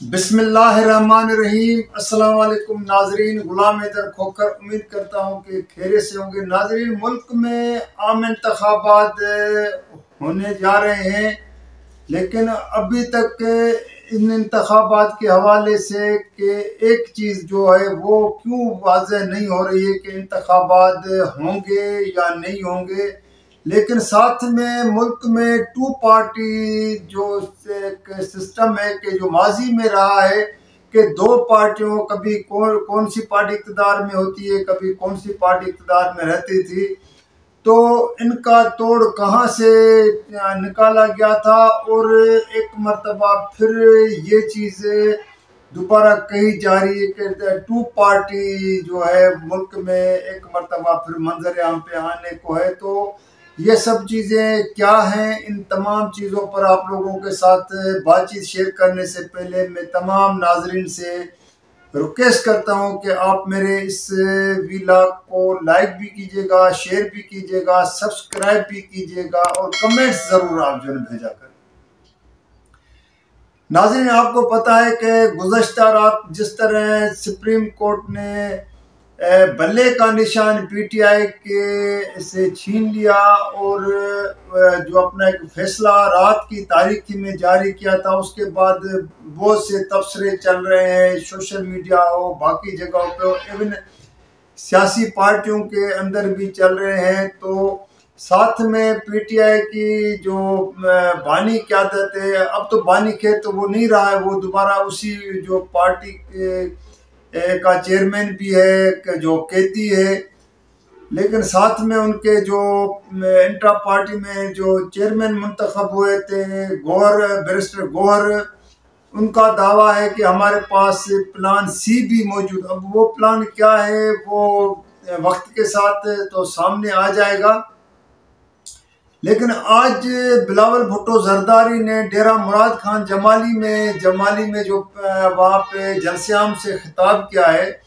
बिस्मिल्लाहिर्रहमानिर्रहीम। अस्सलाम वालेकुम नाजरीन, गुलाम हैदर खोकर उम्मीद करता हूँ कि खैरियत से होंगे। नाजरीन, मुल्क में आम इंतखाबात होने जा रहे हैं, लेकिन अभी तक इन इंतखाबात के हवाले से कि एक चीज़ जो है वो क्यों वाज़ेह नहीं हो रही है कि इंतखाबात होंगे या नहीं होंगे। लेकिन साथ में मुल्क में टू पार्टी जो एक सिस्टम है कि जो माजी में रहा है कि दो पार्टियों, कभी कौन सी पार्टी इक़्तिदार में होती है, कभी कौन सी पार्टी इक़्तिदार में रहती थी, तो इनका तोड़ कहाँ से निकाला गया था। और एक मरतबा फिर ये चीज़ दोबारा कही जा रही है कि टू पार्टी जो है मुल्क में एक मरतबा फिर मंजर आम पे आने को है। तो ये सब चीज़ें क्या हैं, इन तमाम चीज़ों पर आप लोगों के साथ बातचीत शेयर करने से पहले मैं तमाम नाजरीन से रिक्वेस्ट करता हूं कि आप मेरे इस व्लॉग को लाइक भी कीजिएगा, शेयर भी कीजिएगा, सब्सक्राइब भी कीजिएगा और कमेंट्स ज़रूर आप जो भेजा करें। नाज़रीन, आपको पता है कि गुज़श्ता रात जिस तरह सुप्रीम कोर्ट ने बल्ले का निशान पीटीआई के से छीन लिया और जो अपना एक फैसला रात की तारीखी में जारी किया था, उसके बाद बहुत से तबसरे चल रहे हैं सोशल मीडिया हो, बाकी जगहों पे, इवन सियासी पार्टियों के अंदर भी चल रहे हैं। तो साथ में पीटीआई की जो बानी क़यादत है, अब तो बानी खैर तो वो नहीं रहा है, वो दोबारा उसी जो पार्टी का चेयरमैन भी है जो कैदी है, लेकिन साथ में उनके जो इंट्रा पार्टी में जो चेयरमैन मुंतखब हुए थे बैरिस्टर गौहर, उनका दावा है कि हमारे पास प्लान सी भी मौजूद। अब वो प्लान क्या है वो वक्त के साथ तो सामने आ जाएगा। लेकिन आज बिलावल भुट्टो जरदारी ने डेरा मुराद खान जमाली में जो वहाँ पे जलसियाम से खिताब किया है,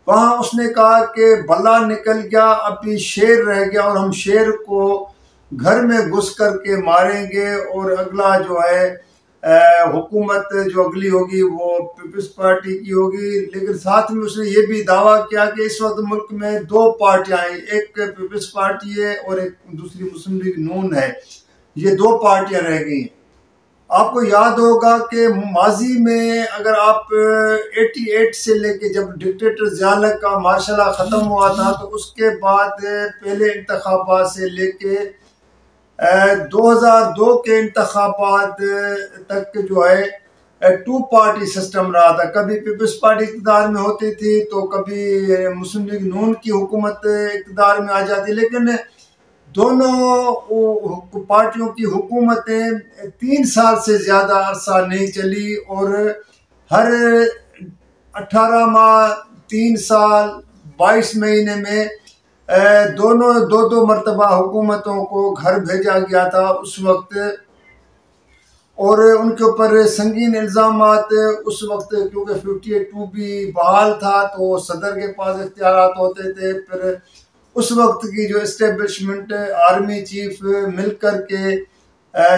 वहाँ उसने कहा कि बल्ला निकल गया, अभी शेर रह गया और हम शेर को घर में घुस करके मारेंगे और अगला जो है हुकूमत जो अगली होगी वो पीपल्स पार्टी की होगी। लेकिन साथ में उसने ये भी दावा किया कि इस वक्त मुल्क में दो पार्टियां हैं, एक पीपल्स पार्टी है और एक दूसरी मुस्लिम लीग नून है। ये दो पार्टियां रह गई हैं। आपको याद होगा कि माजी में अगर आप 88 से लेके जब डिक्टेटर ज़िया का मार्शल ख़त्म हुआ था, तो उसके बाद पहले इंतखाबात से लेके 2002 के इंतखाबात तक जो है टू पार्टी सिस्टम रहा था। कभी पीपल्स पार्टी इक़्तिदार में होती थी तो कभी मुस्लिम लीग नून की हुकूमत इक़्तिदार में आ जाती, लेकिन दोनों पार्टियों की हुकूमतें 3 साल से ज़्यादा अरसा नहीं चली और हर 18 माह 3 साल 22 महीने में दोनों दो मरतबा हुकूमतों को घर भेजा गया था उस वक्त, और उनके ऊपर संगीन इल्ज़ामात उस वक्त, क्योंकि 58 भी बहाल था तो सदर के पास इख्तियारात होते थे। फिर उस वक्त की जो इस्टेब्लिशमेंट आर्मी चीफ मिल कर के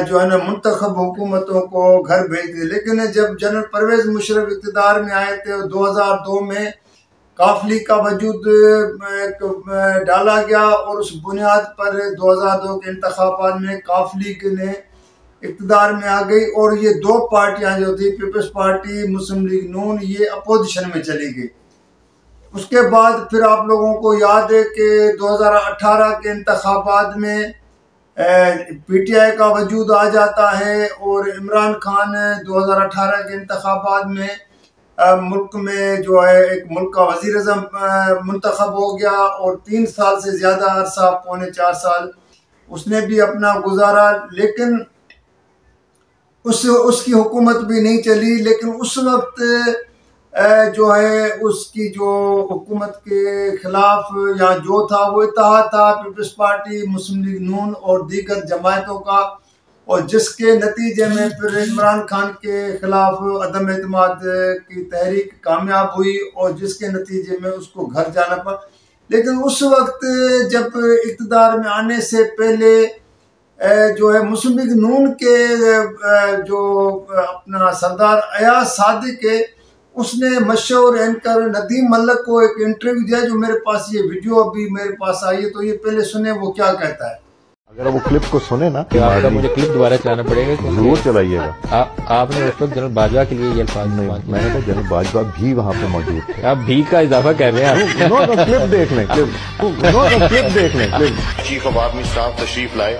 जो है ना मुंतखब हुकूमतों को घर भेज दिए। लेकिन जब जनरल परवेज़ मुशर्रफ इक़्तिदार में आए थे 2002 में काफली का वजूद डाला गया और उस बुनियाद पर 2002 के इंतखाबात में काफली ने इक़्तिदार में आ गई और ये दो पार्टियां जो थी पीपल्स पार्टी मुस्लिम लीग नून, ये अपोजिशन में चली गई। उसके बाद फिर आप लोगों को याद है कि 2018 के इंतखाबात में पीटीआई का वजूद आ जाता है और इमरान खान 2018 के इंतखाबात में मुल्क में जो है एक मुल्क का वज़ीर-ए-आज़म मुंतखब हो गया और 3 साल से ज़्यादा अरसा, पौने 4 साल उसने भी अपना गुजारा। लेकिन उसकी हुकूमत भी नहीं चली। लेकिन उस वक्त जो है उसकी जो हुकूमत के खिलाफ या जो था वो इत्तेहाद था पीपल्स पार्टी, मुस्लिम लीग नून और दीगर जमायतों का, और जिसके नतीजे में फिर इमरान खान के खिलाफ अदम एतमाद की तहरीक कामयाब हुई और जिसके नतीजे में उसको घर जाना पड़ा। लेकिन उस वक्त जब इक़्तिदार में आने से पहले जो है मुस्लिम लीग नून के जो अपना सरदार अयाज सादिक है, उसने मशहूर एंकर नदीम मल्लिक को एक इंटरव्यू दिया, जो मेरे पास ये वीडियो अभी मेरे पास आई है, तो ये पहले सुने वो क्या कहता है। अगर वो क्लिप को सुने ना तो आपका मुझे क्लिप दोबारा चलाना पड़ेगा। जरूर चलाइएगा। आपने उस वक्त जनरल बाजवा के लिए ये अल्फाज मैंने कहा जनरल बाजवा भी वहाँ पे मौजूद थे। आप भी का इजाफा कर रहे हैं। क्लिप देख लें, क्लिप देख लें, clip. Chief of army staff तशरीफ लाए,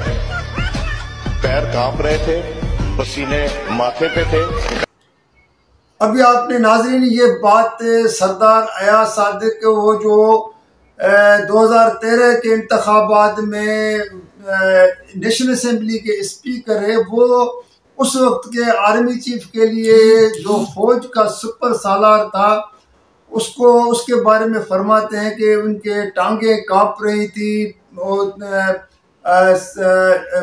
पैर कांप रहे थे, पसीने माथे पे थे। अभी आपने नाजरीन ये बात सरदार अयाज सादिक वो जो 2013 के इंतखाबात में नेशनल असेंबली के स्पीकर है, वो उस वक्त के आर्मी चीफ के लिए जो फौज का सुपर सालार था, उसको उसके बारे में फरमाते हैं कि उनके टांगे कांप रही थी और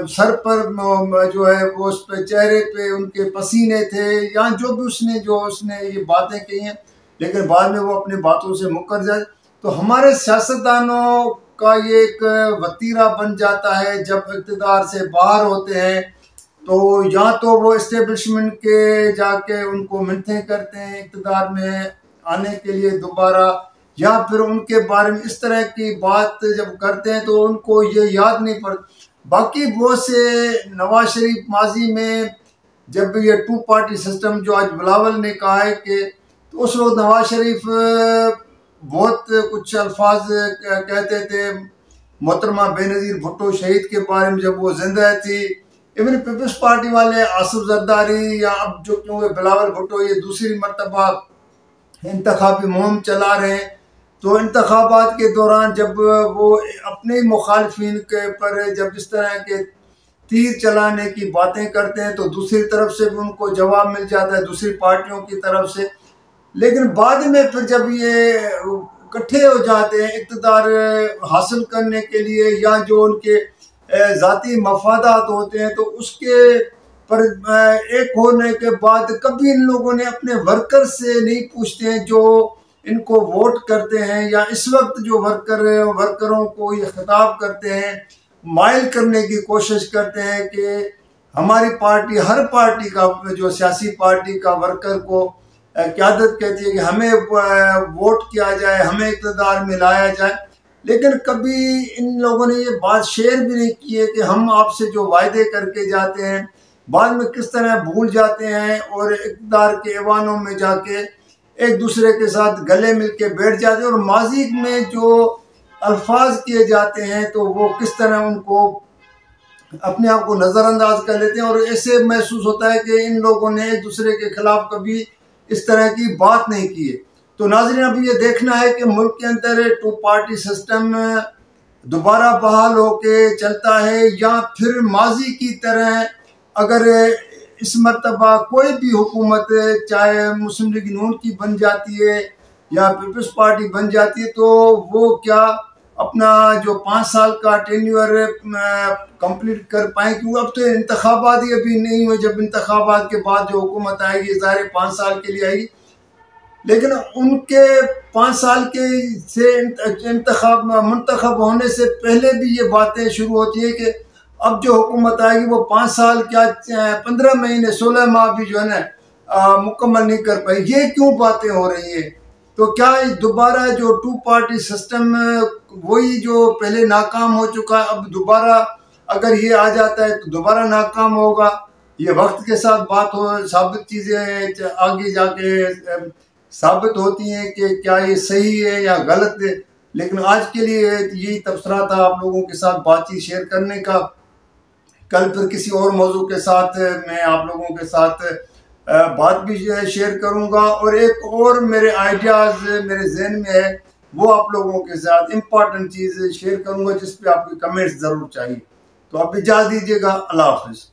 सर पर जो है वो उस पे चेहरे पे उनके पसीने थे, या जो भी उसने ये बातें कही हैं, लेकिन बाद में वो अपनी बातों से मुकर जाए। तो हमारे सियासतदानों का ये एक वतीरा बन जाता है, जब इक़्तिदार से बाहर होते हैं तो या तो वो इस्टेब्लिशमेंट के जाके उनको मिन्नतें करते हैं इक़्तिदार में आने के लिए दोबारा, या फिर उनके बारे में इस तरह की बात जब करते हैं तो उनको ये याद नहीं पड़ता। बाकी वो से नवाज शरीफ माजी में जब ये 2 पार्टी सिस्टम जो आज बिलावल ने कहा है कि, तो उस वक्त नवाज शरीफ बहुत कुछ अल्फाज कहते थे मोहतरमा बेनज़ीर भुट्टो शहीद के बारे में जब वो जिंदा थी। इवन पीपल्स पार्टी वाले आसिफ जरदारी या अब जो क्योंकि बिलावल भुट्टो ये दूसरी मरतबा इंतखाबी मुहिम चला रहे हैं, तो इंतखाबात के दौरान जब वो अपने मुखालफिन के पर जब इस तरह के तीर चलाने की बातें करते हैं तो दूसरी तरफ से भी उनको जवाब मिल जाता है, दूसरी पार्टियों की तरफ से। लेकिन बाद में फिर जब ये इकट्ठे हो जाते हैं इक़्तिदार हासिल करने के लिए, या जो उनके ज़ाती मफादात होते हैं, तो उसके पर एक होने के बाद कभी इन लोगों ने अपने वर्कर से नहीं पूछते हैं जो इनको वोट करते हैं, या इस वक्त जो वर्करों को ये खिताब करते हैं, माइल करने की कोशिश करते हैं कि हमारी पार्टी, हर पार्टी का जो सियासी पार्टी का वर्कर को क़यादत कहती है कि हमें वोट किया जाए, हमें इक़्तिदार में लाया जाए। लेकिन कभी इन लोगों ने ये बात शेयर भी नहीं की है कि हम आपसे जो वायदे करके जाते हैं बाद में किस तरह भूल जाते हैं और इक़्तिदार के ऐवानों में जाके एक दूसरे के साथ गले मिल के बैठ जाते हैं, और माजी में जो अल्फाज किए जाते हैं तो वो किस तरह उनको अपने आप को नज़रअंदाज कर लेते हैं, और ऐसे महसूस होता है कि इन लोगों ने एक दूसरे के खिलाफ कभी इस तरह की बात नहीं की है। तो नाज़रीन, अभी ये देखना है कि मुल्क के अंदर 2 पार्टी सिस्टम दोबारा बहाल होके चलता है, या फिर माजी की तरह अगर इस मरतबा कोई भी हुकूमत चाहे मुस्लिम लीग नून की बन जाती है या पीपल्स पार्टी बन जाती है, तो वो क्या अपना जो 5 साल का टेन्योर कंप्लीट कर पाएँ, क्योंकि अब तो इंतखाबात ही अभी नहीं हुए। जब इंतखाबात के बाद जो हुकूमत आएगी ज़ाहिर 5 साल के लिए आएगी, लेकिन उनके 5 साल के से मुंतखब होने से पहले भी ये बातें शुरू होती है कि अब जो हुकूमत आएगी वो 5 साल क्या 15 महीने 16 माह भी जो है ना मुकम्मल नहीं कर पाई। ये क्यों बातें हो रही है? तो क्या दोबारा जो 2 पार्टी सिस्टम वही जो पहले नाकाम हो चुका है, अब दोबारा अगर ये आ जाता है तो दोबारा नाकाम होगा? ये वक्त के साथ बात हो, साबित चीज़ें आगे जाके साबित होती हैं कि क्या ये सही है या गलत है। लेकिन आज के लिए यही तबसरा था आप लोगों के साथ बातचीत शेयर करने का। कल फिर किसी और मौजू के साथ मैं आप लोगों के साथ बात भी शेयर करूंगा, और एक और मेरे आइडियाज़ मेरे जहन में है वो आप लोगों के साथ इम्पॉर्टेंट चीज़ शेयर करूंगा जिस पे आपके कमेंट्स ज़रूर चाहिए। तो आप इजाज़त दीजिएगा। अल्लाह हाफ़िज़।